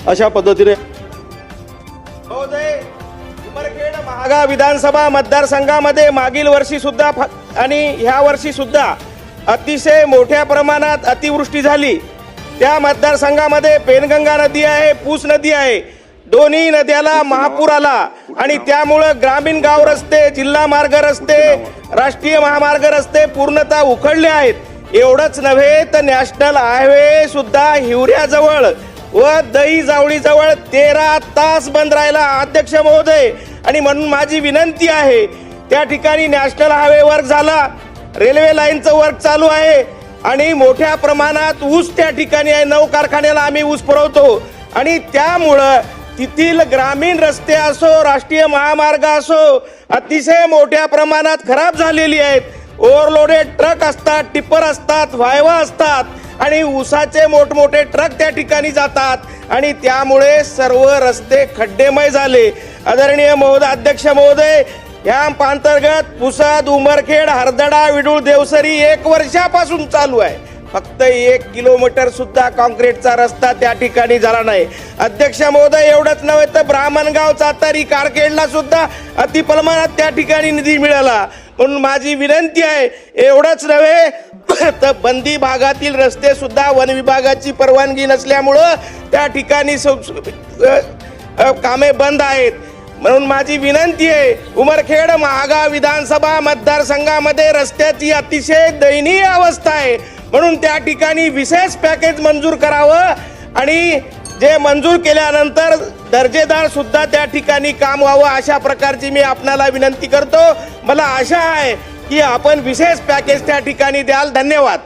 अशा पद्धतीने महोदय उमरखेड महागाव विधानसभा मतदारसंघामध्ये मागील वर्षी सुद्धा आणि ह्या वर्षी सुद्धा अतिशय मोठ्या प्रमाणात अतिवृष्टी झाली। त्या मतदारसंघामध्ये पेनगंगा नदी आहे, पूस नदी आहे, दोन्ही नद्याला महापूर आला आणि त्यामुळे ग्रामीण गाव रस्ते, जिल्हा मार्ग रस्ते, राष्ट्रीय महामार्ग रस्ते पूर्णतः उखडले आहेत। एवढंच नव्हे तर नॅशनल हायवे सुद्धा हिवऱ्याजवळ व दही जावळी जवळ 13 तास बंद राहिला अध्यक्ष महोदय। आणि म्हणून माझी विनंती आहे, त्या ठिकाणी नॅशनल हायवे वर्क झाला, रेल्वे लाईनचं वर्क चालू आहे आणि मोठ्या प्रमाणात ऊस त्या ठिकाणी आहे। 9 कारखान्याला आम्ही ऊस पुरवतो आणि त्यामुळं तिथील ग्रामीण रस्ते असो, राष्ट्रीय महामार्ग असो, अतिशय मोठ्या प्रमाणात खराब झालेली आहेत। ओव्हरलोडेड ट्रक असतात, टिप्पर असतात, वायवा असतात आणि ऊसाचे मोठमोठे ट्रक त्या ठिकाणी जातात आणि त्यामुळे सर्व रस्ते खड्डेमय झाले। आदरणीय महोदय, अध्यक्ष महोदय, या अंतर्गत पुसद, उमरखेड, हरदडा, विडूळ, देवसरी 1 वर्षापासून चालू आहे। फक्त 1 किलोमीटर सुद्धा कॉन्क्रीटचा रस्ता त्या ठिकाणी झाला नाही। अध्यक्ष महोदय, एवढंच नव्हे तर ब्राह्मणगाव, चातारी, कारखेडला सुद्धा अतिप्रमाणात त्या ठिकाणी निधी मिळाला। म्हणून माझी विनंती आहे, एवढंच नव्हे तर बंदी भागातील रस्ते सुद्धा वन विभागाची परवानगी नसल्यामुळं त्या ठिकाणी कामे बंद आहेत। म्हणून माझी विनंती आहे, उमरखेड महागाव विधानसभा मतदारसंघामध्ये रस्त्याची अतिशय दयनीय अवस्था आहे। म्हणून त्या ठिकाणी विशेष पॅकेज मंजूर करावं आणि जे मंजूर केल्यानंतर दर्जेदार सुद्धा त्या ठिकाणी काम व्हावं, अशा प्रकारची मी आपणाला विनंती करतो। मला आशा आहे की आपण विशेष पॅकेज त्या ठिकाणी द्याल। धन्यवाद।